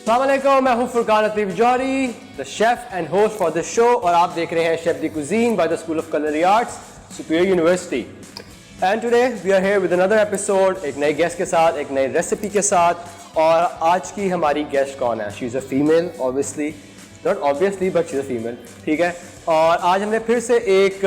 अस्सलामुअलैकुम, मैं हूं Furqan Latif Jauhari, the chef and host for this show, और आप देख रहे हैं chef the cuisine by the school of culinary arts, superior university. And today we are here with another episode, एक नए गेस्ट के साथ, एक नई रेसिपी के साथ। और आज की हमारी गेस्ट कौन है? She is a female, obviously, not obviously but she is a female, ठीक है। और आज हमने फिर से एक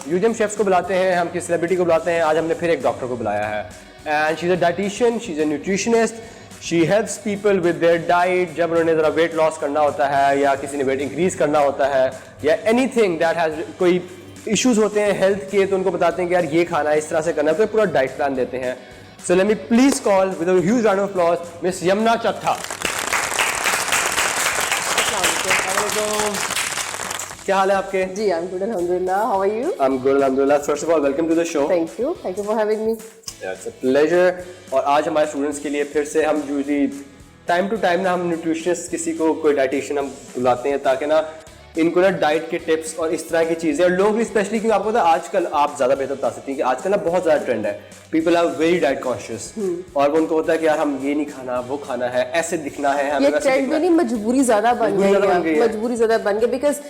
यूजियम शेफ्स को बुलाते हैं, हम किसी सेलिब्रिटी को बुलाते हैं। आज हमने फिर एक डॉक्टर को बुलाया है, and she is a dietitian, she is a nutritionist. She helps people with their diet, जब उन्होंने ज़रा वेट लॉस करना होता है या किसी ने वेट इंक्रीज करना होता है या एनीथिंग दैट हैज़ कोई इश्यूज होते हैं हेल्थ के, तो उनको बताते हैं कि यार ये खाना है, इस तरह से करना है, तो पूरा डाइट प्लान देते हैं। So let me please call with a huge round of applause miss Yamuna चट्टा। क्या हाल है आपके? जी, I'm good, alhamdulillah. How are you? I'm good, alhamdulillah. First of all, welcome to the show. Thank you for having me. Yeah, it's a pleasure. और आज हमारे students के लिए फिर से हम यूजली टाइम टू टाइम ना हम न्यूट्रिशनिस्ट किसी को कोई डाइटिशियन हम बुलाते हैं, ताकि ना इनको ना डाइट के टिप्स और इस तरह की चीज़ें, और लोगों की स्पेशली, क्योंकि आपको पता है आजकल आप ज़्यादा बेहतर बता सकती हैं कि आजकल ना बहुत ज़्यादा ट्रेंड है, people are very diet conscious, और उनको होता है कि यार हम ये नहीं खाना, वो खाना है, ऐसे दिखना है, हमें ये ट्रेंड भी नहीं, मजबूरी ज़्यादा बन गई, मजबूरी ज़्यादा बन गई, बिकॉज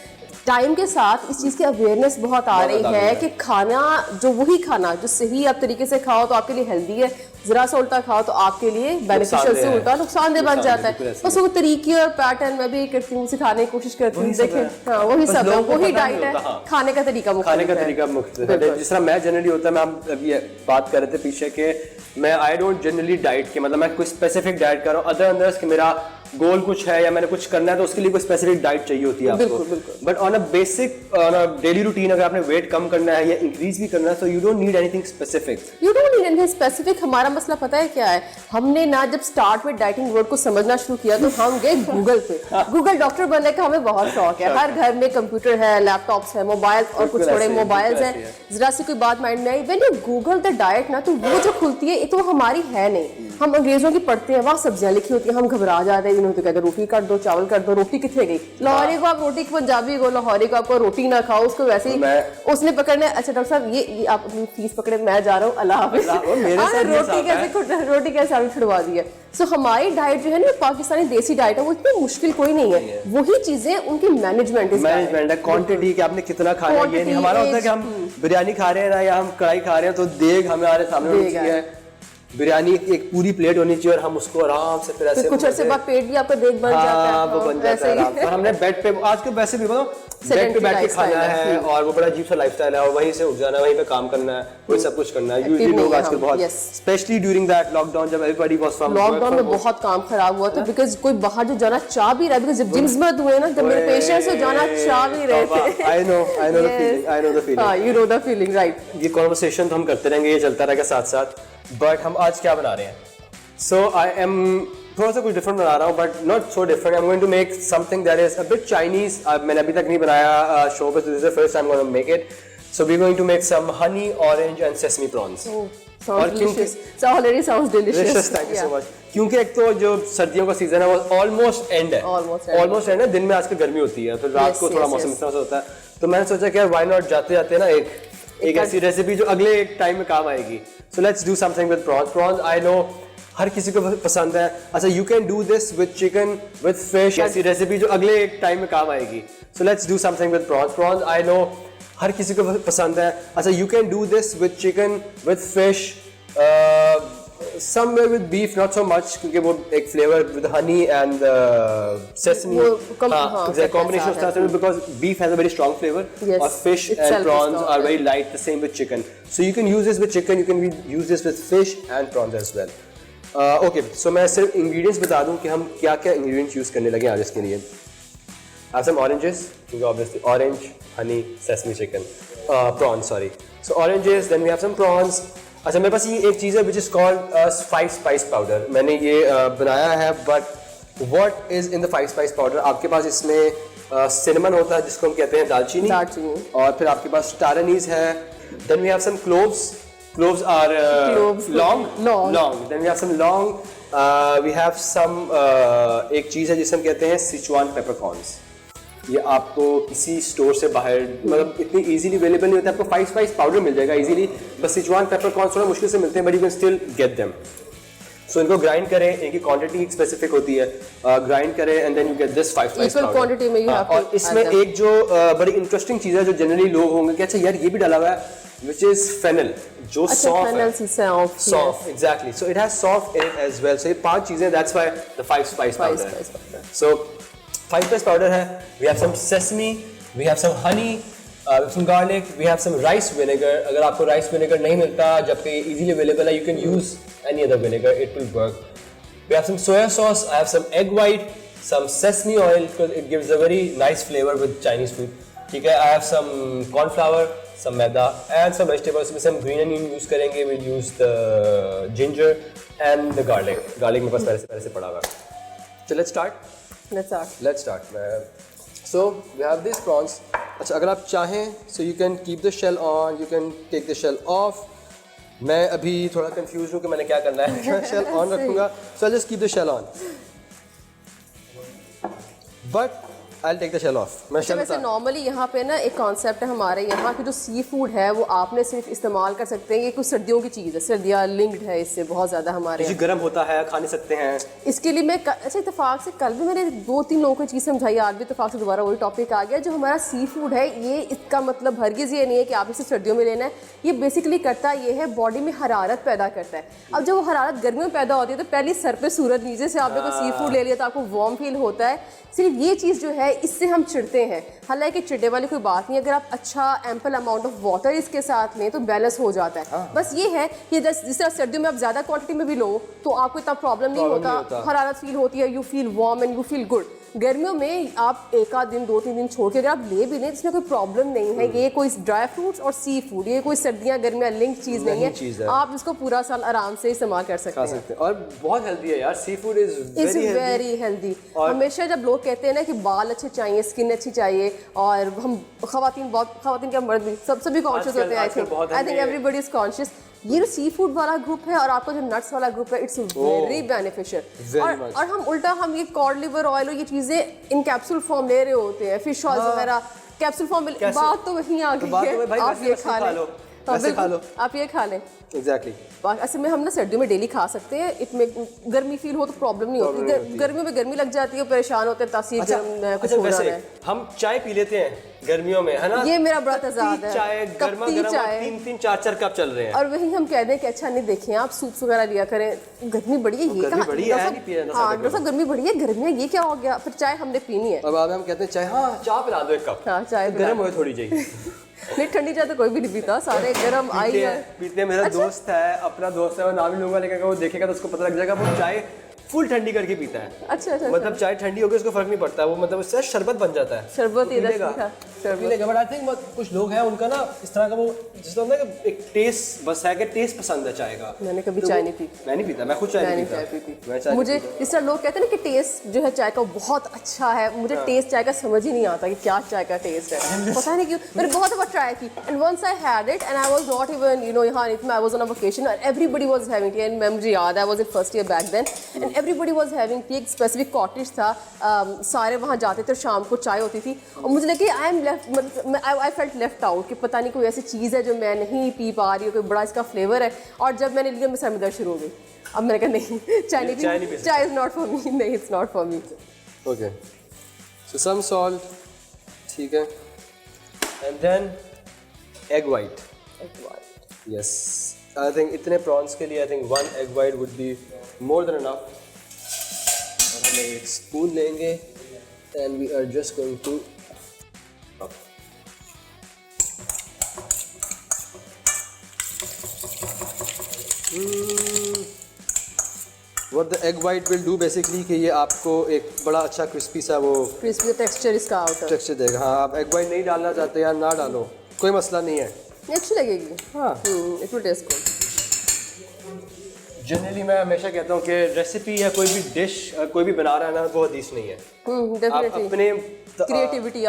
टाइम के साथ इस चीज़ की अवेयरनेस बहुत आ रही है कि खाना जो वही खाना जो सही आप तरीके से खाओ तो आपके लिए हेल्दी है, जरा सा उल्टा खाओ तो आपके लिए बेनिफिशियल से उल्टा नुकसानदेह बन जाता है। बस वो तरीके और पैटर्न मैं भी करती हूँ, सिखाने की कोशिश करती हूँ। देखें, हाँ वही सब है, वही डाइट है, खाने का तरीका मुख्तलिफ है। जिस तरह मैं जनरली होता है, मैं हम अभी बात कर रहे थे पीछे के, मैं आई डोंट जनरली डाइट के, मतलब मैं कोई स्पेसिफिक डाइट कर रहा हूँ अदर अंदर कि मेरा गोल कुछ है या मैंने कुछ करना है, तो उसके लिए कोई स्पेसिफिक डाइट चाहिए होती है आपको। But on a basic on a daily routine, अगर आपने वेट कम करना है या इंक्रीज भी करना है, तो you don't need anything specific. You don't need anything specific. हमारा मसला पता है क्या है? हमने ना जब स्टार्ट में डाइटिंग वर्ड को समझना शुरू किया तो हम गए गूगल पे। गूगल डॉक्टर बनने का हमें बहुत शौक है, हर घर में कंप्यूटर है, लैपटॉप्स है, मोबाइल और कुछ थोड़े मोबाइल्स हैं, जरा सी कोई बात माइंड में आई, when you Google the diet ना, तो वो जो खुलती है तो हमारी है नहीं। हम अंग्रेजों की पढ़ते हैं, वहाँ सब्जियां लिखी होती हैं, हम घबरा जाते हैं, जिन्होंने तो कहते रोटी कर दो, चावल कर दो, रोटी कितने गई? लाहौरी को आप रोटी, पंजाबी को लाहौरी को आपको रोटी ना खाओ, उसको वैसे ही उसने पकड़ना है। अच्छा डॉक्टर साहब ये आप अपनी फीस पकड़े, मैं जा रहा हूँ, अल्लाह हाफिज़। रोटी कैसे आलू छुड़वा दी है। सो हमारी डाइट जो है ना, पाकिस्तानी देसी डाइट है, वो इतनी मुश्किल कोई नहीं है, वही चीजें उनकी मैनेजमेंट है, क्वांटिटी कि आपने कितना खाना है। ये नहीं हमारा होता है कि हम बिरयानी खा रहे हैं ना, या हम कढ़ाई खा रहे हैं, तो देग हमारे सामने होनी चाहिए, बिरयानी एक पूरी प्लेट होनी चाहिए, और हम उसको आराम से फिर ऐसे कुछ अर्से बाद पेट भी आपका देख बन जाता है, वो बन जाता है। और हमने बेड पे, आजकल वैसे भी बताओ, बेड पे बैठ के खाना है, और वो बड़ा अजीब सा लाइफस्टाइल है, और वहीं से उठ जाना, वहीं पे काम करना है, वही सब कुछ करना है। यूजुअली लोग आजकल बहुत, स्पेशली ड्यूरिंग दैट लॉकडाउन, जब एवरीबॉडी वाज फ्रॉम लॉकडाउन में बहुत काम खराब हुआ था, बिकॉज़ कोई बाहर जो जाना चाह भी रहा है, बिकॉज़ जब जिम्स बंद हुए ना, जब मेरे पेशेंट्स हो जाना चाह भी रहे थे। आई नो द फीलिंग, हां, you know the feeling, right. ये कन्वर्सेशन तो हम करते रहेंगे, ये चलता रहेगा साथ साथ, बट हम आज क्या बना रहे हैं? सो आई एम थोड़ा सा कुछ डिफरेंट बना रहा हूँ, but not so different. I am going to make something that is a bit Chinese. मैंने अभी तक नहीं बनाया शो पे, this is the first time I am going to make it. So we are going to make some honey, orange and sesame prawns. और delicious, so already sounds delicious. Thank you so much. क्योंकि एक तो जो सर्दियों का season है वो almost and है, ऑलमोस्ट एंड है। दिन में आजकल गर्मी होती है, फिर रात को थोड़ा मौसम इस तरह से होता है, तो मैंने सोचा कि व्हाई नॉट जाते जाते ना एक ऐसी रेसिपी जो अगले एक टाइम में काम आएगी। So let's do something with prawns. Prawns I know हर किसी को पसंद है। अच्छा, you can do this with chicken, with fish, ऐसी रेसिपी जो अगले एक टाइम में काम आएगी। So let's do something with prawns. Prawns I know हर किसी को पसंद है। अच्छा, you can do this with chicken, with fish, somewhere with beef not so much, क्योंकि वो एक flavour with honey and sesame combination of stuff, because beef has a very strong flavor, और fish and prawns are very light, the same with chicken. So you can use this with chicken, you can use this with fish and prawns as well. Okay, so मैं सिर्फ ingredients बता दूँ कि हम क्या क्या ingredients use करने लगे आज इसके लिए। I have some oranges, क्योंकि obviously orange, honey, sesame chicken, prawns sorry. So oranges, then we have some prawns. अच्छा, मेरे पास ये एक चीज़ है which is called 5 spice powder. मैंने ये बनाया है, but what is in the 5 spice powder? आपके पास इसमें सिनेमन होता है, जिसको हम कहते हैं दालचीनी, और फिर आपके पास स्टार एनीज है। Then we have some cloves. Cloves are laung. Then we have some laung. We have some एक चीज़ है जिसे हम कहते हैं सिचुआन पेपरकॉर्न्स। ये आपको किसी स्टोर से बाहर मतलब इतनी इजीली अवेलेबल नहीं होता है, आपको 5 स्पाइस पाउडर मिल जाएगा इजीली, बस सिचुआन पेपरकॉर्न्स थोड़ा मुश्किल से मिलते हैं, but you can still get them. So इनको ग्राइंड करें, इनकी क्वांटिटी स्पेसिफिक होती है, ग्राइंड करें and then you get this 5 spice powder quantity में। और इसमें एक जो बड़ी इंटरेस्टिंग चीज़ है जो जनरली लोग होंगे कि अच्छा यार ये भी डाला हुआ है, which is fennel, जो सौंफ है, सौंफ, exactly, so it has सौंफ in it as well, so ये 5 चीजें, that's why the 5 spice powder है। So 5 spice powder है, we have some sesame, we have some honey, some garlic, we have some rice vinegar। अगर आपको rice vinegar नहीं मिलता जबकि easily available है, you can use any other vinegar, it will work। We have some soya sauce, I have some egg white, some sesame oil because it gives a very nice flavor with Chinese food, ठीक है। I have some corn flour, some maida and some vegetables, में some green onion use करेंगे, we'll use the ginger and the garlic मेरे पास पहले से पड़ा हुआ है। So let's start। So we have these prawns। अच्छा अगर आप चाहें so you can keep the shell on, you can take the shell off। मैं अभी थोड़ा confused हूँ कि मैंने क्या करना है। मैं shell on रखूँगा, so I'll just keep the shell on, but I'll take the shell off। मैं shell वैसे नॉर्मली यहाँ पे ना एक कॉन्सेप्ट है हमारे यहाँ की, जो सी फूड है वो आपने सिर्फ इस्तेमाल कर सकते हैं, ये कुछ सर्दियों की चीज़ है, सर्दियाँ लिंक्ड है इससे बहुत ज़्यादा हमारे यहाँ, गर्म होता है, खा नहीं सकते हैं। इसके लिए मैं अच्छा इत्तेफाक से कल भी मैंने 2-3 लोगों को चीज़ समझाई, आज भी इत्तेफाक से दोबारा वही टॉपिक आ गया। जो हमारा सी फूड है ये, इसका मतलब हरगिज़ ये नहीं है कि आप इसे सर्दियों में लेना है, ये बेसिकली करता ये है बॉडी में हरारत पैदा करता है। अब जब वो हरारत गर्मियों में पैदा होती है तो पहले सर पे सूरज, नीचे से आपने कोई सी फूड ले लिया तो आपको वार्म फील होता है। सिर्फ ये चीज़ जो है इससे हम चिढ़ते हैं, हालांकि चिढ़ने वाली कोई बात नहीं, अगर आप अच्छा एम्पल अमाउंट ऑफ वाटर इसके साथ में तो बैलेंस हो जाता है। बस ये है कि जिस तरह सर्दियों में आप ज़्यादा क्वांटिटी में भी लो तो आपको इतना प्रॉब्लम नहीं होता, हरारत फील होती है, you feel warm and you feel good. गर्मियों में आप 1 दिन 2-3 दिन छोड़ के अगर आप ले भी लें इसमें कोई प्रॉब्लम नहीं है। ये कोई ड्राई फ्रूट्स और सी फूड, ये कोई सर्दियाँ गर्मियाँ लिंक चीज़ नहीं है, आप इसको पूरा साल आराम से इस्तेमाल कर सकते हैं। और बहुत हेल्दी है यार, sea food is very healthy. हमेशा जब लोग कहते हैं ना कि बाल अच्छे चाहिए, स्किन अच्छी चाहिए, और हम खवातीन क्या मर्द भी सभी कॉन्शियस होते हैं। I think everybody is conscious. ये जो सी फूड वाला ग्रुप है और आपका जो नट्स वाला ग्रुप है, इट्स वेरी बेनिफिशियल। और हम ये कॉड लिवर ऑयल और ये चीज़ें इन कैप्सूल फॉर्म ले रहे होते हैं, फिश ऑयल वगैरह कैप्सूल फॉर्म में। बात तो वहीं आ गई है, आप ये खा लो, आप ये खा लें। एग्जैक्टली। असल में हम ना सर्दियों में डेली खा सकते हैं, इसमें गर्मी फील हो तो प्रॉब्लम नहीं होती। गर्मियों में गर्मी लग जाती है, परेशान होते हैं, तासीर कुछ हो रहा है। हम चाय पी लेते हैं गर्मियों में, है ना, ये मेरा बड़ा तजाद है, चाय गर्मा गर्म 3-3 4-4 कप चल रहे हैं, और वही हम कहते हैं कि अच्छा नहीं, देखें आप सूप्स वगैरह लिया करें, गर्मी बढ़ी है, ये कहाँ गर्मी बढ़ी है, गर्मियाँ ये क्या हो गया, फिर चाय हमने पीनी है। अब हम कहते हैं चाय, हाँ चाय पिला दो 1 कप, हाँ चाय गर्म हो थोड़ी चाहिए। नहीं ठंडी चाय तो कोई भी नहीं पीता, सारे गर्म आई है पीते। मेरा दोस्त है, अपना दोस्त है, वो नाम ही लूंगा, लेकिन वो देखेगा तो उसको पता लग जाएगा, वो चाय फुल ठंडी करके पीता है। अच्छा। मतलब चाय ठंडी होगी उसको फर्क नहीं पड़ता, वो मतलब उससे शरबत बन जाता है, शरबत ही लेगा। बट आई थिंक कुछ लोग हैं उनका ना इस तरह का वो जिसका ना एक टेस्ट बस है कि टेस्ट पसंद है चाय का। मैंने कभी चाय नहीं पी, मैं नहीं पीता, मैं खुद चाय नहीं पीता। मुझे इस तरह लोग कहते हैं ना कि टेस्ट जो है चाय का बहुत अच्छा है, मुझे टेस्ट चाय का समझ ही नहीं आता कि क्या चाय का टेस्ट है, पता नहीं क्यों। मैंने बहुत बार ट्राई की and once I had it and I was not even यहाँ I was on a vacation and everybody was having tea, and मुझे याद है I was in first year back then and everybody was having tea. एक specific cottage था, सारे वहाँ जाते थे और शाम को चाय होती थी, और मुझे लगे आई एम लेफ्ट, मतलब आई फेल्ट लेफ्ट आउट कि पता नहीं कोई ऐसी चीज़ है जो मैं नहीं पी पा रही हूँ, कोई बड़ा इसका फ्लेवर है। और जब मैंने लिया मेरे सर में दर्द शुरू हो गई। अब मैंने कहा नहीं, चाय इज़ नॉट फॉर मी, नहीं it's not for me. Okay, so some salt, ठीक है, and then egg white. Yes, I think इतने प्रॉन्स के लिए I think 1 egg white would be more than enough. और हमें एक स्पून लेंगे and we are just going to what the egg white will do basically कि ये आपको एक बड़ा अच्छा क्रिस्पी सा वो क्रिस्पी टेक्सचर इसका टेक्सचर देगा। हाँ, आप एग वाइट नहीं डालना चाहते या ना डालो, कोई मसला नहीं है, अच्छी लगेगी। हाँ, it will taste good. Generally मैं हमेशा कहता हूँ कि रेसिपी या कोई भी डिश कोई भी बना रहा है ना, वो हदीस नहीं है। आप अपने क्रिएटिविटी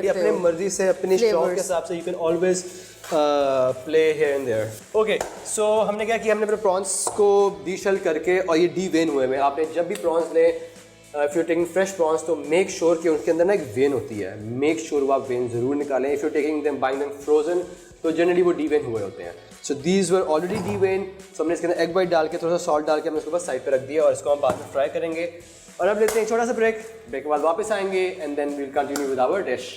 अपने मर्जी से, अपनी शौक के हिसाब से, you can always play here and there. Okay, so हमने क्या किया, हमने अपने प्रॉन्स को डीशल करके और ये डी वेन हुए में, आपने जब भी प्रॉन्स लें, if you taking fresh prawns तो मेक श्योर कि उनके अंदर ना एक वेन होती है, मेक श्योर वो आप वेन ज़रूर निकालें। If you taking them buying them frozen तो जनरली वो डी वेन हुए होते हैं। सो दीज वर ऑलरेडी डीवेन, सो हमने इसके अंदर एग वाइट डाल के थोड़ा सा सॉल्ट डाल के हमने उसको बस साइड पे रख दिया और इसको हम बाद में फ्राई करेंगे। और अब लेते हैं छोटा सा ब्रेक के बाद वापस आएंगे and then we'll continue with our dish.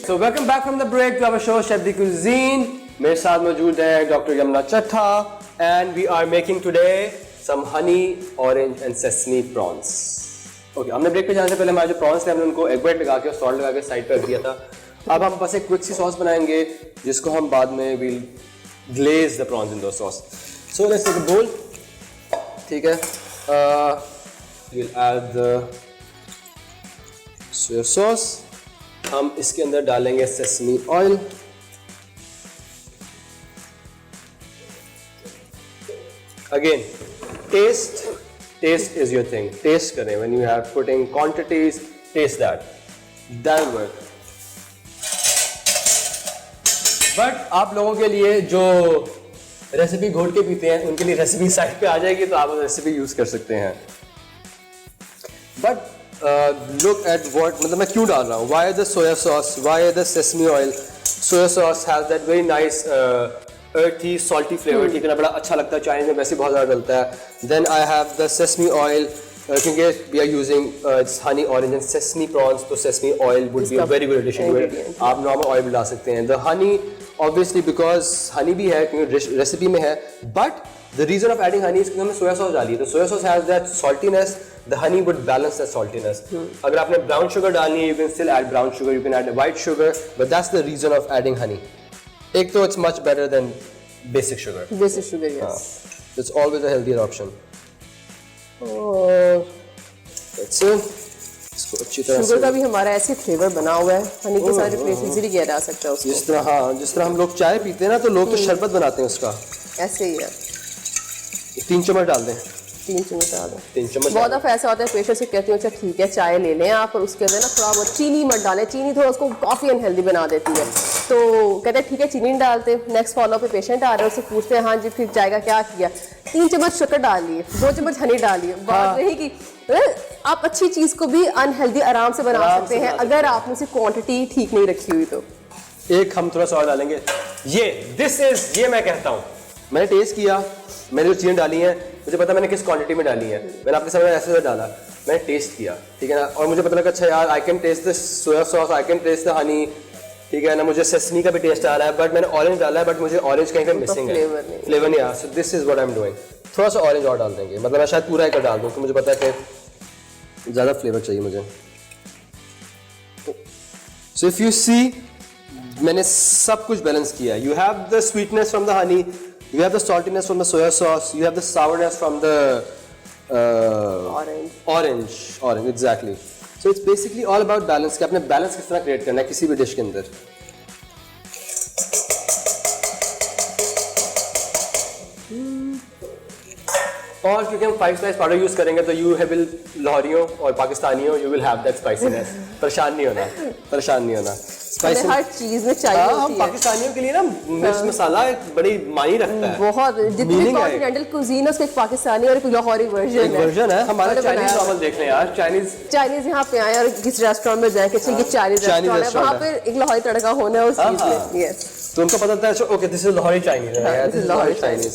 So welcome back from the break to our show Chef de Cuisine। मेरे साथ मौजूद है डॉक्टर यमुना चट्टा and we are making today some honey, orange and sesame prawns। Okay, हमने break पे जाने से पहले हमारे जो प्रॉन्स थे हमने उनको एग वाइट लगा के और सॉल्ट लगा के साइड पर रख दिया था। अब हम बस एक क्विक सी सॉस बनाएंगे जिसको हम बाद में will glaze the prawns into sauce. So let's take a bowl, ठीक है, will add the soya sauce, हम इसके अंदर डालेंगे sesame oil, again taste is your thing, taste करें, when you have putting quantities, taste that will work। But आप लोगों के लिए जो रेसिपी घोट के पीते हैं उनके लिए रेसिपी साइड पे आ जाएगी तो आप रेसिपी यूज कर सकते हैं। बट लुक एट व्हाट, मतलब मैं क्यों डाल रहा हूँ, why the soya sauce, why the sesame oil. Soya sauce has that very nice earthy salty flavor, ठीक है ना, बड़ा अच्छा लगता है, चाइनीज में वैसे बहुत ज़्यादा डलता है। Then I have the sesame oil, क्योंकि we are using honey orange and sesame prawns, तो sesame oil would be a very good addition. आप नॉर्मल ऑयल भी ला सकते हैं। The honey obviously because honey भी है क्योंकि रेसिपी में है, but the reason of adding honey is क्योंकि हमने सोया सॉस डाली है, तो soya sauce has that saltiness, the honey would balance that saltiness. अगर आपने ब्राउन शुगर डालनी है, you can still add brown sugar, you can add white sugar, but that's the reason of adding honey. एक तो it's much better than basic sugar, yes, it's always a healthier option। और that's it, इसको अच्छी तरह से sugar का भी हमारा ऐसे फ्लेवर बना हुआ है, हनी के साथ रिप्लेस इजीली किया जा सकता है उसको। जिस तरह, हाँ, जिस तरह हम लोग चाय पीते हैं ना, तो लोग तो शरबत बनाते हैं उसका, ऐसे ही है। 3 चम्मच डाल दें, 3 चम्मच डाल दें, 3 चम्मच। बहुत दफ़ा ऐसा होता है पेशेंट से कहती हूँ अच्छा ठीक है चाय ले लें आप, और उसके अंदर ना थोड़ा बहुत चीनी मत डालें, चीनी थोड़ा उसको काफ़ी अनहेल्दी बना देती है, तो कहते हैं ठीक है चीनी नहीं डालते। नेक्स्ट फॉलो पे पेशेंट आ रहे हैं, उससे पूछते हैं हाँ जी फिर चाय का क्या किया, 3 चम्मच शक्कर डाल लिए, 2 चम्मच हनी डाल लिए। बात रही कि आप अच्छी चीज़ को भी अनहेल्दी आराम से बना सकते हैं अगर आपने उसे क्वांटिटी ठीक नहीं रखी हुई तो। एक हम थोड़ा सा और डालेंगे, ये मैं कहता हूँ, मैंने टेस्ट किया, मैंने जो चीज़ें डाली हैं मुझे पता मैंने किस क्वांटिटी में डाली है, मैंने आपके सामने ऐसे डाला, मैंने टेस्ट किया, ठीक है ना, और मुझे पता लगा अच्छा यार I can taste the soya sauce, I can taste the honey, ठीक है ना, मुझे सेसमी का भी टेस्ट आ रहा है, बट मैंने ऑरेंज डाला है, बट मुझे ऑरेंज कहीं पे मिसिंग है, फ्लेवर नहीं आया। सो this is what I am doing, थोड़ा सा ऑरेंज और डाल देंगे, मतलब मैं शायद पूरा एक डाल दूँ, तो मुझे पता है कि ज़्यादा फ्लेवर चाहिए मुझे। सो इफ यू सी मैंने सब कुछ बैलेंस किया, you have the sweetness from the honey, you have the saltiness from the soya sauce, you have the sourness from the orange exactly। So it's basically all about balance, कि आपने balance किस तरह create करना है किसी भी dish के अंदर। और क्योंकि हम 5 स्पाइस पाउडर यूज करेंगे तो यू विल, लाहौरियों और पाकिस्तानियों, you will have that spiciness. परेशान नहीं होना हर चीज में चाहिए होती है। पाकिस्तानियों के लिए ना मिर्च मसाला एक बड़ी मायने रखता है, बहुत, जितनी कॉन्टिनेंटल कुजीन है उसका एक पाकिस्तानी और एक लाहौरी वर्जन है। हमारा चाइनीज नॉवल देख लें यार, चाइनीज यहाँ पे आए और किस रेस्टोरेंट में जाए कि ये चाइनीज रेस्टोरेंट है, वहाँ पे एक लाहौरी तड़का होना है उस चीज में, यस, तो उनको पता था okay this is Lahori Chinese, this is Lahori Chinese,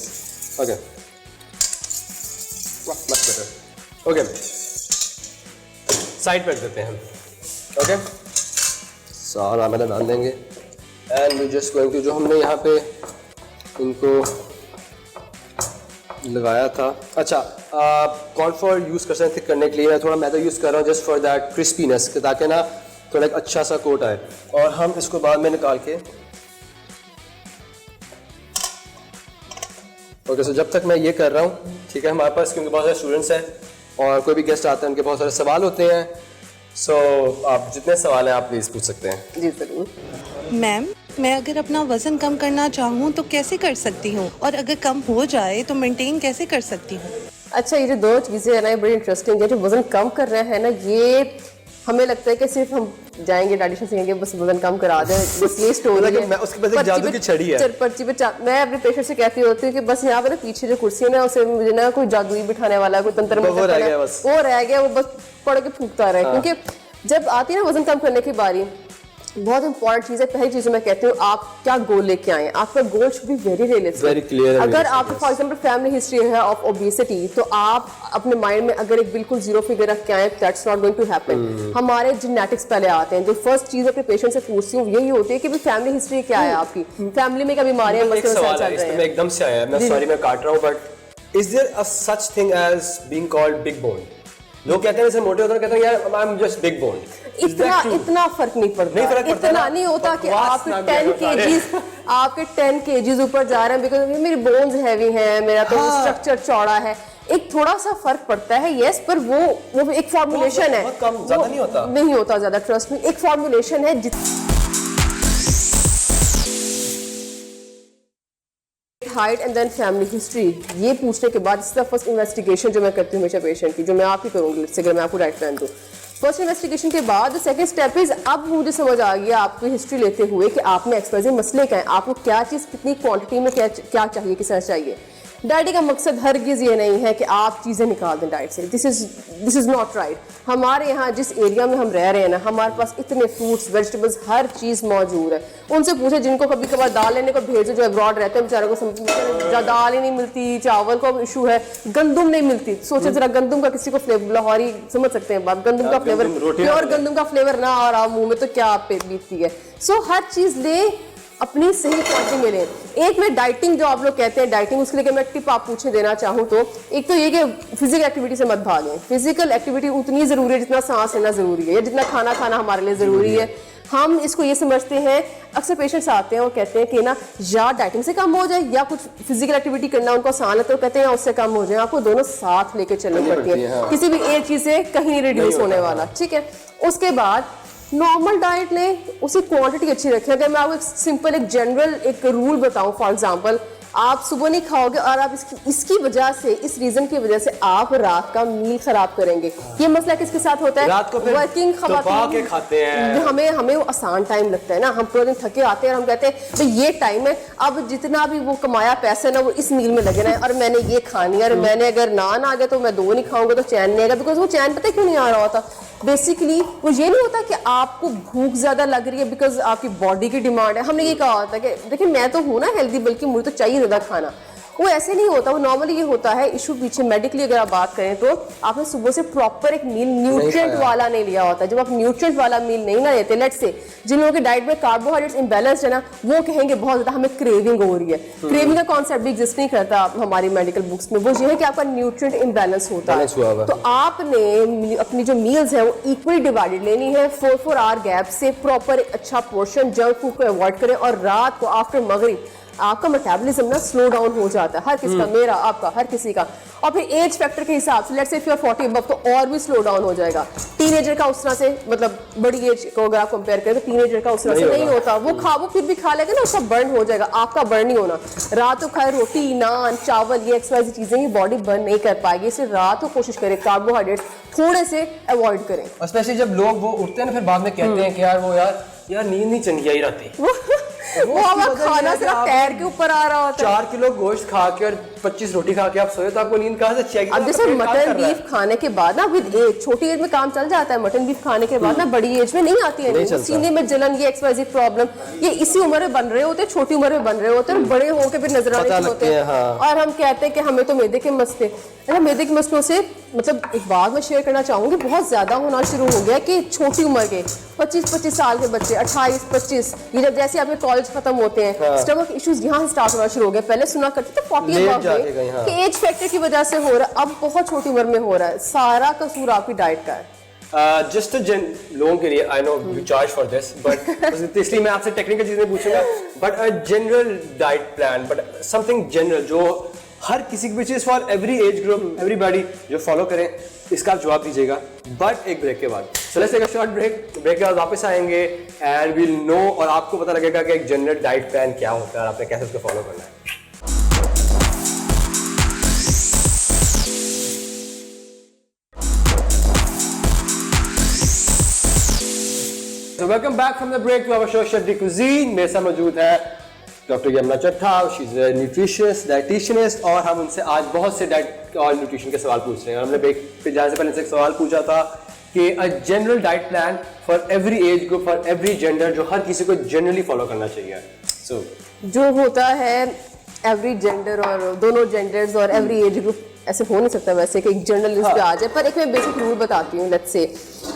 okay much better. Okay side पे रख देते हैं हम, ओके सारा मैंने डाल देंगे and we just going to, जो हमने यहाँ पे इनको लगाया था, अच्छा कॉर्नफ्लोर यूज़ कर सकते हैं करने के लिए, मैं थोड़ा मैदा यूज़ कर रहा हूँ जस्ट फॉर दैट क्रिस्पीनेस, ताकि ना थोड़ा एक अच्छा सा कोट आए, और हम इसको बाद में निकाल के ओके। सो जब तक मैं ये कर रहा हूँ, ठीक है, हमारे पास क्योंकि बहुत सारे स्टूडेंट्स हैं और कोई भी गेस्ट आते हैं उनके बहुत सारे सवाल होते हैं, सो आप जितने सवाल हैं आप प्लीज़ पूछ सकते हैं। जी ज़रूर। मैम, मैं अगर अपना वज़न कम करना चाहूँ तो कैसे कर सकती हूँ, और अगर कम हो जाए तो मेंटेन कैसे कर सकती हूँ? अच्छा, ये जो 2 चीज़ें है ना ये बड़ी इंटरेस्टिंग है। जो वज़न कम कर रहे हैं ना, ये हमें लगता है कि सिर्फ हम जाएंगे डाइटिशियन से कहेंगे बस वजन कम करा दे, बस ये स्टोरी है। मैं उसके पास एक जादू की छड़ी है, पर्ची पे मैं अपने पेशेंट से कहती होती हूँ कि बस यहाँ पे ना पीछे जो कुर्सी है ना उसे मुझे ना कोई जादुई बिठाने वाला, कोई तंत्र मंत्र, वो रह गया, वो बस पड़ के फूकता रहे। क्योंकि जब आती है ना वजन कम करने की बारी, बहुत इंपॉर्टेंट चीज है, पहली चीज मैं कहती हूँ आप क्या गोल लेके आए, आपका goal should be very realistic, very clear. अगर आपको फॉर एग्जांपल फैमिली हिस्ट्री है ऑफ ओबेसिटी, तो आप अपने माइंड में अगर एक बिल्कुल जीरो फिगर रख के आए, that's not going to happen. हमारे जेनेटिक्स पहले आते हैं, जो फर्स्ट चीज अपने पेशेंट से पूछती हूँ यही होती है कि फैमिली हिस्ट्री क्या है आपकी, फैमिली में क्या बीमारियां मसले चल रहे हैं। एकदम से आया, मैं सॉरी मैं काट रहा हूँ, but is there a such thing as being called big bone? लोग कहते हैं जैसे मोटे होते हैं, कहते हैं यार I am just big bone. इतना फर्क नहीं पड़ता, इतना नहीं होता कि आपके 10 kgs ऊपर जा रहे हैं बिकॉज मेरी बोन्स हैवी हैं, मेरा तो स्ट्रक्चर चौड़ा है। एक थोड़ा सा फर्क पड़ता है, यस, पर वो एक फॉर्मुलेशन है, ज्यादा नहीं होता ज्यादा, ट्रस्ट में एक फॉर्मुलेशन है। Height and then family history, ये पूछने के बाद इसका फर्स्ट इन्वेस्टिगेशन जो मैं करती हूँ हमेशा पेशेंट की, जो मैं आप ही करूँगी अगर मैं आपको डाइट प्लान दूँ। फर्स्ट इन्वेस्टिगेशन के बाद सेकंड स्टेप इज, अब मुझे समझ आ गया आपकी हिस्ट्री लेते हुए कि आप में एक्सपाइजी मसले क्या है, आपको क्या चीज़ कितनी क्वांटिटी में क्या चाहिए, किस तरह चाहिए। डाइटिंग का मकसद हरगिज़ ये नहीं है कि आप चीज़ें निकाल दें डाइट से, दिस इज़ नॉट राइट। हमारे यहाँ जिस एरिया में हम रह रहे हैं ना, हमारे पास इतने फ्रूट्स वेजिटेबल्स हर चीज़ मौजूद है। उनसे पूछे जिनको कभी कभार दाल लेने को भेजो, जो अब्रॉड रहते हैं बेचारों को दाल ही नहीं मिलती, चावल का इशू है, गंदुम नहीं मिलती। सोचे जरा गंदुम का किसी को फ्लेवर, लाहौरी समझ सकते हैं बात, गंदुम का फ्लेवर, प्योर गंदुम का फ्लेवर ना और आप मुँह में तो क्या आप पे बीतती है। सो हर चीज़ ले अपनी सही क्वांटिटी में लें। एक में डाइटिंग जो आप लोग कहते हैं डाइटिंग, उसके लिए मैं टिप आप पूछे देना चाहूँ तो एक तो ये कि फिजिकल एक्टिविटी से मत भागें। फिजिकल एक्टिविटी उतनी ज़रूरी है जितना सांस लेना ज़रूरी है, या जितना खाना खाना हमारे लिए ज़रूरी है। हम इसको ये समझते हैं, अक्सर पेशेंट्स आते हैं और कहते हैं कि ना या डाइटिंग से कम हो जाए या कुछ फिजिकल एक्टिविटी करना उनको आसान है, तो कहते हैं उससे कम हो जाए। आपको दोनों साथ लेके चलनी पड़ती है, किसी भी एक चीज़ से कहीं नहीं रिड्यूस होने वाला, ठीक है। उसके बाद नॉर्मल डाइट लें, उसकी क्वांटिटी अच्छी रखें। अगर मैं आपको एक सिंपल एक जनरल एक रूल बताऊं, फॉर एग्जांपल आप सुबह नहीं खाओगे और आप इसकी वजह से, इस रीजन की वजह से आप रात का मील खराब करेंगे। ये मसला किसके साथ होता है? रात को वर्किंग खवातीन खाते हैं, हमें वो आसान टाइम लगता है ना, हम पूरे दिन थके आते हैं और हम कहते हैं भाई ये टाइम है, अब जितना भी वो कमाया पैसा ना वो इस मील में लगना है और मैंने ये खानी है, और मैंने अगर नान आ गया तो मैं 2 नहीं खाऊंगा तो चैन नहीं आएगा। बिकॉज वो चैन पता है क्यों नहीं आ रहा होता? बेसिकली वो ये नहीं होता कि आपको भूख ज्यादा लग रही है बिकॉज आपकी बॉडी की डिमांड है। हमने ये कहा होता है कि देखिए मैं तो हूँ ना हेल्दी, बल्कि मुझे तो चाहिए ज्यादा खाना, वो ऐसे नहीं होता। वो नॉर्मली ये होता है इशू पीछे मेडिकली अगर आप बात करें तो आपने सुबह से प्रॉपर एक मील न्यूट्रिएंट वाला नहीं लिया होता। जब आप न्यूट्रिएंट वाला मील नहीं ना लेते, लेट्स से जिन लोगों की डाइट में कार्बोहाइड्रेट्स इम्बैलेंस्ड है ना, वो कहेंगे बहुत ज्यादा हमें क्रेविंग हो रही है। क्रेविंग का कॉन्सेप्ट भी एग्जिस्ट नहीं करता हमारी मेडिकल बुक्स में, वो ये है कि आपका न्यूट्रिएंट इम्बैलेंस होता है। तो आपने अपनी जो मील्स है वो इक्वली डिवाइडेड लेनी है, 4-4 आवर गैप से, प्रॉपर अच्छा पोर्शन, जंक फूड को अवॉइड करें। और रात को आफ्टर मगरिब आपका मेटाबॉलिज्म ना स्लो डाउन हो जाता है, हर किसी का, मेरा, आपका, हर किसी का। और फिर एज फैक्टर के हिसाब से let's say if you are 40 above तो और भी स्लो डाउन हो जाएगा। टीनेजर का उस तरह से, मतलब बड़ी एज को अगर आप कंपेयर करें तो टीनेजर का उस तरह से नहीं होता। वो फिर भी खा लेगा ना, उसका बर्न हो जाएगा, आपका बर्न नहीं होना। रात को खाए रोटी, नान, चावल, ये एक्सवाइजी चीजें ये बॉडी बर्न नहीं कर पाएगी, इसलिए रात को कोशिश करें कार्बोहाइड्रेट थोड़े से अवॉइड करें। स्पेशली जब लोग वो उठते हैं ना फिर बाद में कहते हैं कि यार नींद नहीं चंगी आई रात वो हमारा खाना सिर्फ पैर के ऊपर आ रहा होता है। 4 किलो गोश्त खा के और 25 रोटी खा के आप सोए तो आपको नींद कहाँ से चाहिए? अब जैसे मटन बीफ खाने के बाद ना विद एज, छोटी एज में काम चल जाता है, मटन बीफ खाने के बाद ना बड़ी एज में नहीं आती है, सीने में जलन, ये एक्सवाइजी प्रॉब्लम, ये इसी उम्र में बन रहे होते हैं, छोटी उम्र में बन रहे होते हैं, बड़े होकर फिर नजर आने होते हैं। और हम कहते हैं कि हमें तो मैदे के मसले, मैदे के मसलों से मतलब एक बात मैं शेयर करना चाहूंगी, बहुत ज्यादा होना शुरू हो गया कि छोटी उम्र के 25-25 साल के बच्चे, 28-25, ये जब जैसे आपके कॉलेज खत्म होते हैं, स्टमक इश्यूज यहाँ से स्टार्ट होना शुरू हो गया। पहले सुना करते थे 40 कि एज फैक्टर की वजह से हो रहा है, अब बहुत छोटी उम्र में हो रहा है। सारा कसूर आपकी डाइट का है। जस्ट लोगों के लिए, I know you charge for this, but इसलिए मैं आपसे टेक्निकल चीजें पूछूंगा, but a general diet plan, but something general जो हर किसी की चीज for every age group, everybody जो फॉलो करें, इसका आप जवाब दीजिएगा बट एक ब्रेक के बाद। So let's take a short break के बाद वापस आएंगे एंड विल नो, और आपको पता लगेगा कि एक जनरल डाइट प्लान क्या होता है और आपने कैसे उसको फॉलो करना है। So welcome back from the break to our show Chef de Cuisine. मेरे साथ मौजूद है doctor Yamuna Chattha, she is a nutritionist, dietitianist, और हम उनसे आज बहुत से डाइट और न्यूट्रिशन के सवाल पूछ रहे हैं। हमने ब्रेक पे जाने से पहले से एक सवाल पूछा था कि a general diet plan for every age group, for every gender, जो हर किसी को जनरली फॉलो करना चाहिए। So, जो होता है एवरी जेंडर और दोनों जेंडर्स और एवरी एज ग्रुप, ऐसे हो नहीं सकता वैसे कि एक जनरल लिस्ट पे आ जाए, पर एक मैं बेसिक रूल बताती हूँ। लेट्स से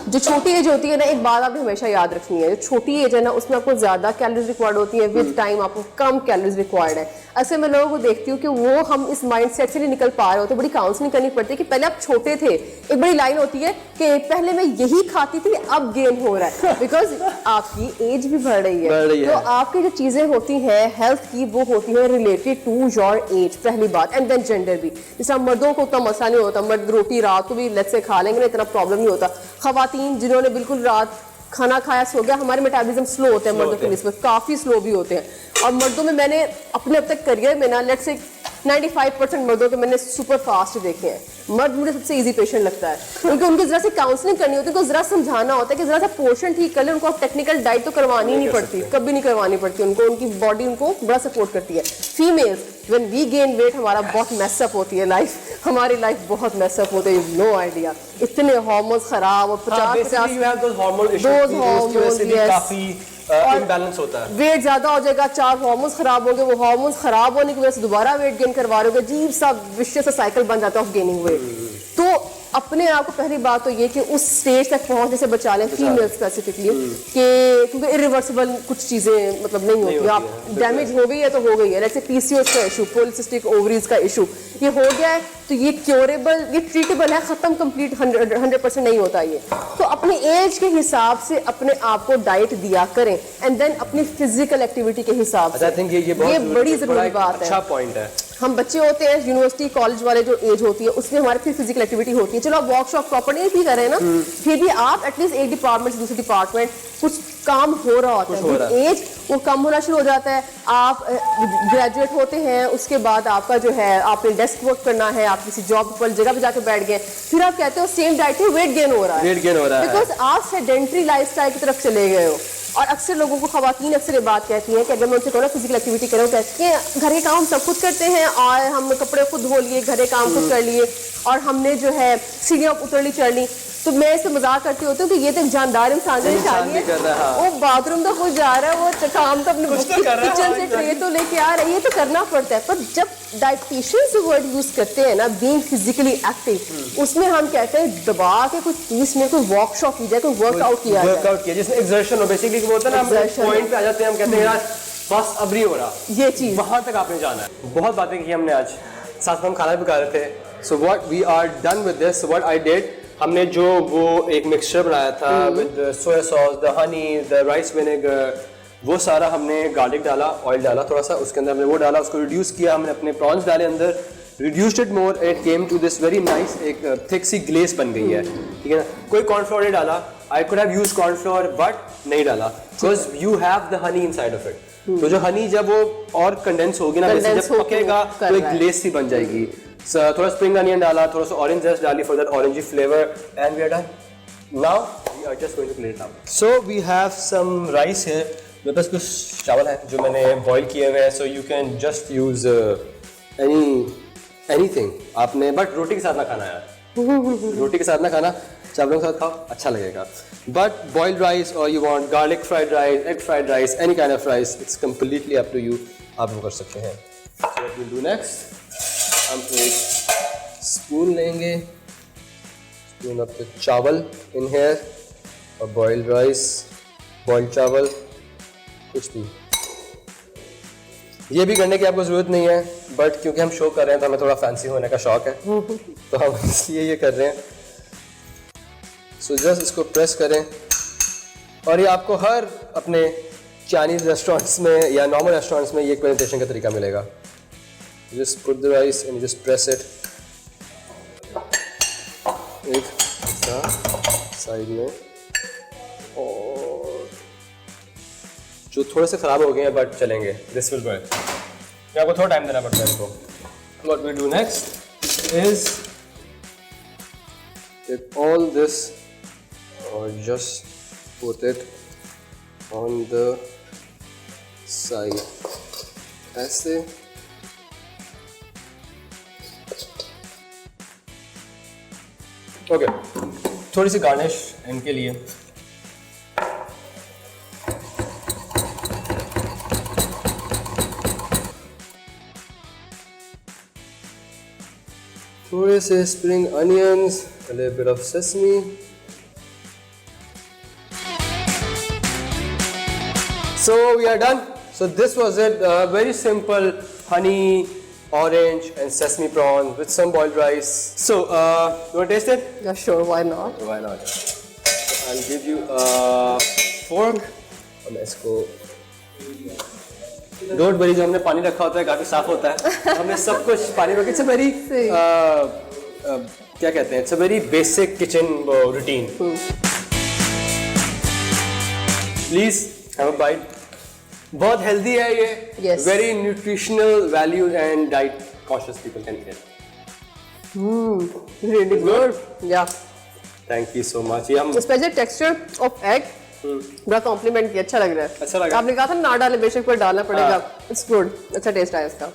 जो छोटी एज होती है ना, एक बात आपने हमेशा याद रखनी है, जो छोटी एज है ना उसमें आपको ज्यादा कैलोरीज रिक्वायर्ड होती है, विद टाइम आपको कम कैलोरीज रिक्वायर्ड है। ऐसे मैं लोगों को देखती हूँ कि वो हम इस माइंडसेट से नहीं निकल पा रहे होते, बड़ी काउंसलिंग करनी पड़ती है कि पहले आप छोटे थे। एक बड़ी लाइन होती है कि पहले मैं यही खाती थी, अब गेन हो रहा है, बिकॉज आपकी एज भी बढ़ रही है। तो आपकी जो चीजें होती हैं हेल्थ की, वो होती है रिलेटेड टू योर एज, पहली बात। एंड देन जेंडर भी, जैसे मर्दों को उतना मसला नहीं होता, मर्द रोटी रात को भी लेट्स से खा लेंगे ना, इतना प्रॉब्लम नहीं होता। खवातीन जिन्होंने बिल्कुल रात खाना खाया सो गया, हमारे मेटाबॉलिज्म स्लो होते हैं मर्दों के निस्बत, काफी स्लो भी होते हैं। और मर्दों में मैंने अपने अब तक करियर में ना लेट्स से 95% मर्दों के मैंने सुपर फास्ट देखे हैं। मर्द मुझे सबसे इजी पेशेंट लगता है, क्योंकि उनकी जरा सी काउंसलिंग करनी होती है, उनको जरा समझाना होता है कि जरा सा पोर्शन ठीक कर ले। उनको टेक्निकल डाइट तो करवानी नहीं पड़ती, कभी नहीं करवानी पड़ती उनको, उनकी बॉडी उनको बड़ा सपोर्ट करती है। Females when we gain weight, हमारा बहुत मैसअप होती है लाइफ, हमारी लाइफ बहुत मैसअप होती है, नो आइडिया। इतने हार्मोन्स खराब और 50 इम्बैलेंस होता है, वेट ज्यादा हो जाएगा, 4 हार्मोन्स खराब हो गए, वो हार्मोन्स खराब होने की वजह से दोबारा वेट गेन करवा रहे हो, अजीब सा विशियस सा साइकिल बन जाता है ऑफ गेनिंग वेट। तो अपने आप को पहली बात तो ये कि उस स्टेज तक पहुंचने से बचा लें, फीमेल स्पेसिफिकली, कि क्योंकि इरिवर्सिबल कुछ चीजें मतलब नहीं होती, आप डैमेज हो गई है तो हो गई है। जैसे पीसीओएस का इशू, पॉलिसिस्टिक ओवरीज का इशू, ये हो गया है तो ये क्योरेबल, ये ट्रीटेबल है, खत्म कंप्लीट 100% नहीं होता ये। तो अपनी एज के हिसाब से अपने आप को डाइट दिया करें, एंड देन अपनी फिजिकल एक्टिविटी के हिसाब से। ये बड़ी जरूरी बात है। अच्छा पॉइंट है। हम बच्चे होते हैं, यूनिवर्सिटी कॉलेज वाले जो एज होती है उसमें हमारे फिर फिजिकल एक्टिविटी होती है, चलो आप वॉक शॉप प्रॉपर नहीं भी कर रहे हैं ना, फिर भी आप एटलीस्ट एक डिपार्टमेंट से दूसरे डिपार्टमेंट कुछ काम हो रहा होता है। एज वो कम होना शुरू हो जाता है, आप ग्रेजुएट होते हैं, उसके बाद आपका जो है आपने डेस्क वर्क करना है, आप किसी जॉब पर जगह पे जाके बैठ गए, फिर आप कहते हो सेम डाइट में वेट गेन हो रहा है, बिकॉज आप सेडेंट्री लाइफस्टाइल की तरफ चले गए हो। और अक्सर लोगों को, खवातीन अक्सर ये बात कहती हैं कि अगर मैं उनसे कहूँ फिजिकल एक्टिविटी करो, कहती हैं घर के काम सब खुद करते हैं, और हम कपड़े खुद धो लिए, घर के काम खुद कर लिए, और हमने जो है सीढ़ियाँ उतर ली चढ़ ली। तो मैं इससे मजाक करती होती हूँ कि ये तो जानदार इंसान है, वो बाथरूम तो खुद जा रहा है, वो काम तो अपने किचन से ट्रे तो लेके आ रहा है, ये तो करना पड़ता है। पर जब डाइटिशियंस वर्ड यूज करते हैं ना, बीइंग फिजिकली एक्टिव, उसमें हम कहते हैं दबा के कुछ 30 मिनट कोई वर्कशॉप की जाए, कोई वर्कआउट किया जाए, जिसमें एक्सर्शन हो, बेसिकली वो होता है ना, पॉइंट पे आ जाते हैं, हम कहते हैं यार बस अब नहीं हो रहा, ये चीज वहां तक आपने जाना है। बहुत बातें की हमने आज, साथ में हम खाना भी खा रहे थे। So what we are done with this, what I did, हमने जो वो एक मिक्सचर बनाया था with soya sauce, the honey, the rice vinegar, वो सारा हमने गार्लिक डाला, ऑयल डाला थोड़ा सा, उसके अंदर हमने वो डाला, उसको रिड्यूस किया, हमने अपने प्रॉन्स डाले अंदर, reduced it more, it came to this very nice, एक थिक सी ग्लेस बन गई है, ठीक है ना। कोई कॉर्नफ्लोर नहीं डाला, I could have used cornflour but नहीं डाला, because you have the honey inside of it. तो जो हनी जब वो और कंडेंस होगी ना, जैसे जब पकेगा तो एक ग्लेस सी बन जाएगी। थोड़ा स्प्रिंग अनियन डाला, थोड़ा सा ऑरेंज जस्ट डाली for that orangey flavour, and we are done. Now we are just going to plate out. So we have some rice here, मेरे पास कुछ चावल है जो मैंने बॉईल किए हुए हैं, so you can just use anything आपने, बट रोटी के साथ ना खाना यार, रोटी के साथ ना खाना, चावलों के साथ खाओ, अच्छा लगेगा। बट बॉइल्ड राइस और you want garlic fried rice, egg fried rice, any kind of rice, it's completely up to you, आप वो कर सकते हैं। So what we do next, हम एक स्पून लेंगे, spoon of the chawal in here, और बॉइल्ड राइस, बॉइल्ड चावल, कुछ भी, ये भी करने की आपको जरूरत नहीं है, बट क्योंकि हम शो कर रहे हैं तो हमें थोड़ा फैंसी होने का शौक है, तो हम इसलिए ये कर रहे हैं। सो जस्ट इसको प्रेस करें, और ये आपको हर अपने चाइनीज रेस्टोरेंट्स में या नॉर्मल रेस्टोरेंट्स में ये प्रेजेंटेशन का तरीका मिलेगा। Just put the rice and just press it, एक साइड में, और जो थोड़े से खराब हो गए हैं बट चलेंगे, दिस विल वर्क, आपको थोड़ा टाइम देना पड़ता है इनको। What we do next is take all this और just put it on the side ऐसे. ओके, थोड़ी सी गार्निश इनके लिए. थोड़े से spring onions, a little bit of sesame. So we are done. So this was it. Very simple honey, orange and sesame prawns with some boiled rice. So you want to taste it? Yeah, sure, why not? Why not? So I'll give you a fork. और मैं इसको dot बरी जो हमने पानी रखा होता है काफी साफ होता है. हमने सब कुछ पानी में. It's a very क्या कहते हैं? It's a very basic kitchen routine. Please have a bite. बहुत healthy है ये. Yes. Very nutritional values and diet conscious people can eat it. Really good. Yeah. Thank you so much. ये हम Especially texture of egg. बड़ा complement किया, अच्छा लग रहा है. अच्छा लगा. आपने कहा था ना डाले, बेशक पर डालना पड़ेगा. It's good. अच्छा टेस्ट आया इसका.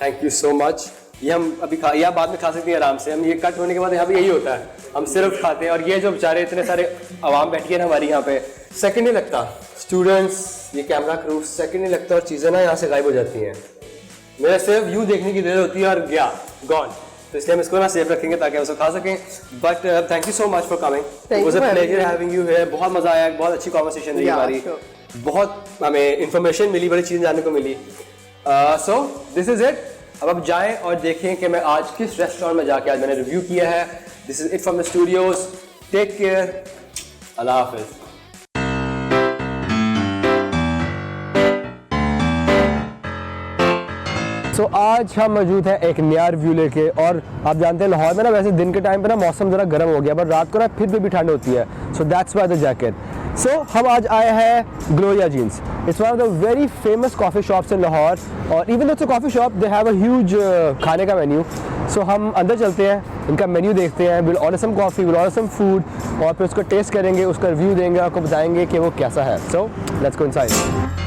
Thank you so much. ये हम अभी या बाद में खा सकते हैं आराम से. हम ये कट होने के बाद यहाँ पे यही होता है, हम सिर्फ खाते हैं. और ये जो बेचारे इतने सारे आवाम बैठी है ना हमारी यहाँ पे, सेकंड नहीं लगता. स्टूडेंट्स, ये कैमरा क्रू, सेकंड नहीं लगता और चीज़ें ना यहाँ से गायब हो जाती हैं. मेरे सिर्फ व्यू देखने की देर होती है और गया गॉन. तो इसलिए हम इसको ना सेफ रखेंगे ताकि हम उसको खा सकें. But thank you so much for coming. It was a pleasure having you here. बहुत मजा आया, बहुत अच्छी कॉन्वर्सेशन रही हमारी. बहुत हमें इंफॉर्मेशन मिली, बड़ी चीज़ें जानने को मिली. So this is it. अब आप जाएं और देखें कि मैं आज किस रेस्टोरेंट में जाके आज मैंने रिव्यू किया है. This is it from the studios. Take care. अल्लाह हाफिज. तो आज हम मौजूद हैं एक नया रिव्यू लेके. और आप जानते हैं लाहौर में ना वैसे दिन के टाइम पे ना मौसम ज़रा गर्म हो गया, पर रात को ना फिर भी ठंड होती है. So that's why the jacket. So हम आज आए हैं Gloria Jeans. It's one of the very famous coffee shops in Lahore. और even it's a coffee shop, they have a huge खाने का मेन्यू. सो हम अंदर चलते हैं, इनका मेन्यू देखते हैं. Will order some coffee, will order some food, और फिर उसको टेस्ट करेंगे, उसका रिव्यू देंगे, आपको बताएंगे कि वो कैसा है. So let's go inside.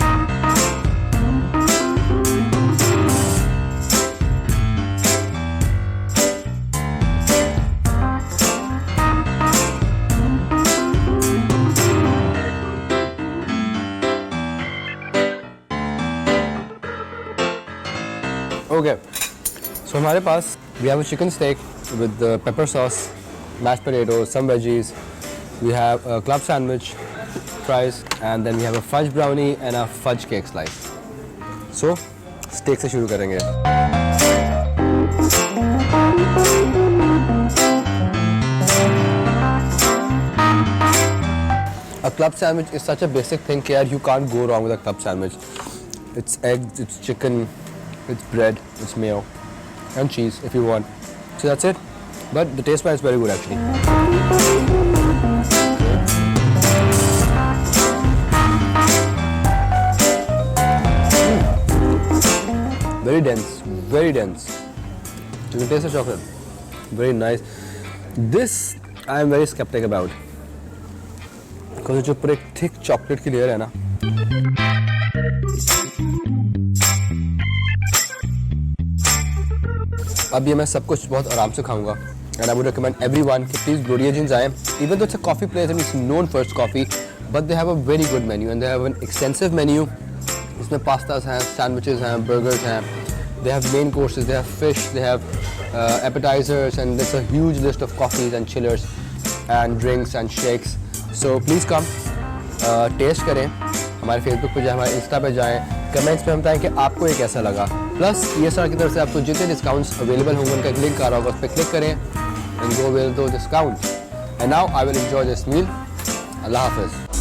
Okay, so हमारे पास we have a chicken steak with pepper sauce, mashed potatoes, some veggies. We have a club sandwich, fries, and then we have a fudge brownie and a fudge cake slice. So, steak से शुरू करेंगे. A club sandwich is such a basic thing that you can't go wrong with a club sandwich. It's eggs, it's chicken. It's bread, it's mayo, and cheese if you want. So that's it. But the taste wise is very good actually. Very dense, very dense. You can taste the chocolate. Very nice. This I am very skeptic about. Because जो पूरे thick chocolate की layer है ना. अब ये मैं सब कुछ बहुत आराम से खाऊंगा. And I would recommend everyone कि प्लीज ग्लोरिया जीन्स आए. Even though it's a coffee place and it's known for its coffee, but they have a very good menu and they have an extensive menu. इसमें pastas हैं, sandwiches हैं, burgers हैं. They have main courses, they have fish, they have appetisers, and there is a huge list of coffees and chillers and drinks and shakes. So please come, test करें. हमारे Facebook पे जाएं, हमारे Insta पे जाएं, comments पे हम बताएं कि आपको ये कैसा लगा. प्लस ये सर की तरफ से आपको जितने डिस्काउंट्स अवेलेबल होंगे उनका एक लिंक आ रहा होगा, उस पर क्लिक करें and go with those discounts. And now I will enjoy this meal. अल्लाह हाफिज़.